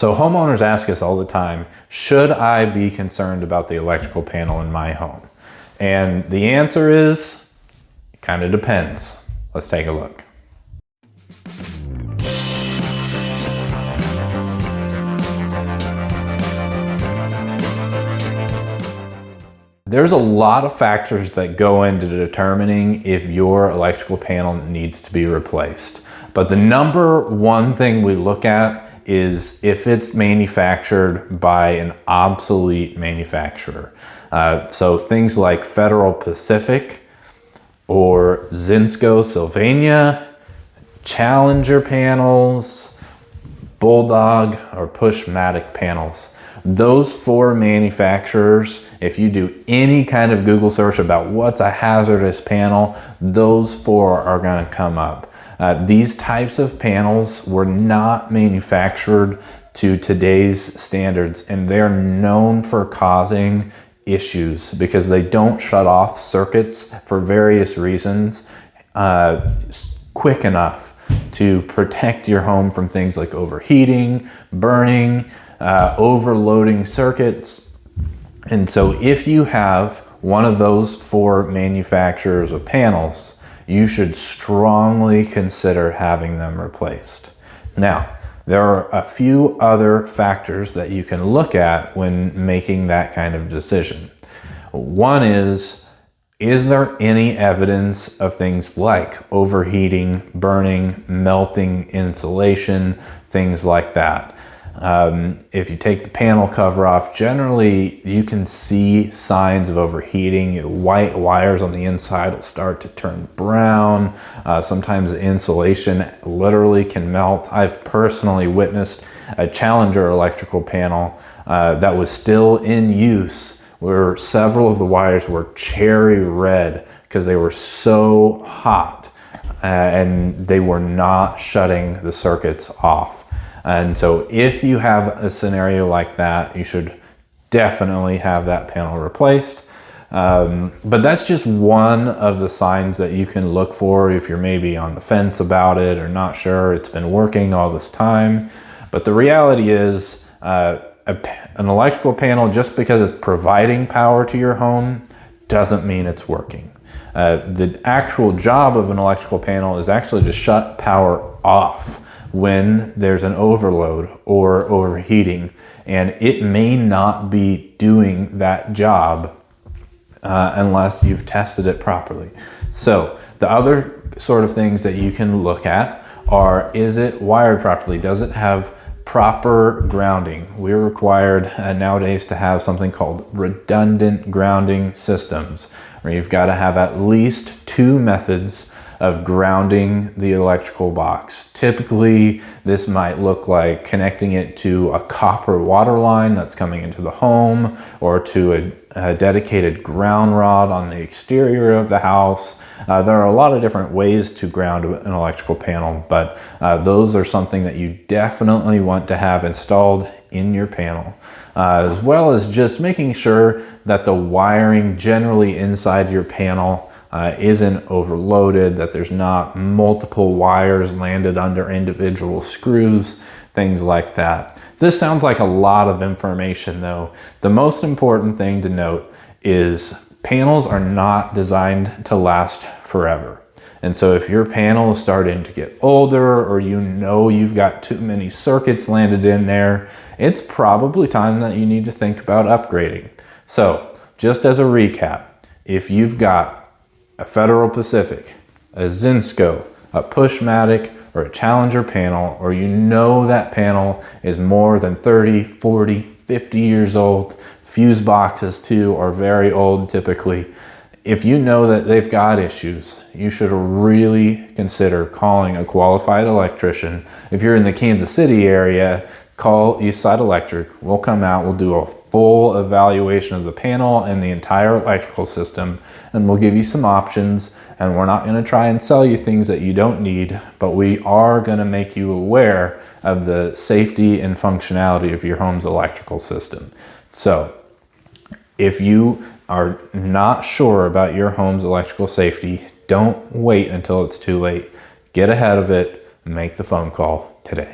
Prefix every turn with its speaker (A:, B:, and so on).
A: So homeowners ask us all the time, should I be concerned about the electrical panel in my home? And the answer is, it kind of depends. Let's take a look. There's a lot of factors that go into determining if your electrical panel needs to be replaced. But the number one thing we look at is if it's manufactured by an obsolete manufacturer. So things like Federal Pacific or Zinsco Sylvania, Challenger panels, Bulldog or Pushmatic panels. Those four manufacturers, if you do any kind of Google search about what's a hazardous panel, those four are going to come up. These types of panels were not manufactured to today's standards, and they're known for causing issues because they don't shut off circuits for various reasons quick enough to protect your home from things like overheating, burning, overloading circuits. And so if you have one of those four manufacturers of panels, you should strongly consider having them replaced. Now, there are a few other factors that you can look at when making that kind of decision. One is there any evidence of things like overheating, burning, melting insulation, things like that? If you take the panel cover off, generally you can see signs of overheating. White wires on the inside will start to turn brown. Sometimes the insulation literally can melt. I've personally witnessed a Challenger electrical panel that was still in use where several of the wires were cherry red because they were so hot and they were not shutting the circuits off. And so if you have a scenario like that, you should definitely have that panel replaced. But that's just one of the signs that you can look for if you're maybe on the fence about it or not sure it's been working all this time. But the reality is an electrical panel, just because it's providing power to your home, doesn't mean it's working. The actual job of an electrical panel is actually to shut power off when there's an overload or overheating, and it may not be doing that job unless you've tested it properly. So the other sort of things that you can look at are, is it wired properly? Does it have proper grounding? We're required nowadays to have something called redundant grounding systems, where you've got to have at least two methods of grounding the electrical box. Typically, this might look like connecting it to a copper water line that's coming into the home, or to a dedicated ground rod on the exterior of the house. There are a lot of different ways to ground an electrical panel, but those are something that you definitely want to have installed in your panel, as well as just making sure that the wiring generally inside your panel isn't overloaded, that there's not multiple wires landed under individual screws, things like that. This sounds like a lot of information though. The most important thing to note is panels are not designed to last forever. And so if your panel is starting to get older, or you know you've got too many circuits landed in there, it's probably time that you need to think about upgrading. So just as a recap, if you've got a Federal Pacific, a Zinsco, a Pushmatic, or a Challenger panel, or you know that panel is more than 30, 40, 50 years old, fuse boxes too are very old typically. If you know that they've got issues, you should really consider calling a qualified electrician. If you're in the Kansas City area, call Eastside Electric. We'll come out, we'll do a full evaluation of the panel and the entire electrical system, and we'll give you some options. And we're not going to try and sell you things that you don't need, but we are going to make you aware of the safety and functionality of your home's electrical system. So if you are not sure about your home's electrical safety, don't wait until it's too late. Get ahead of it, make the phone call today.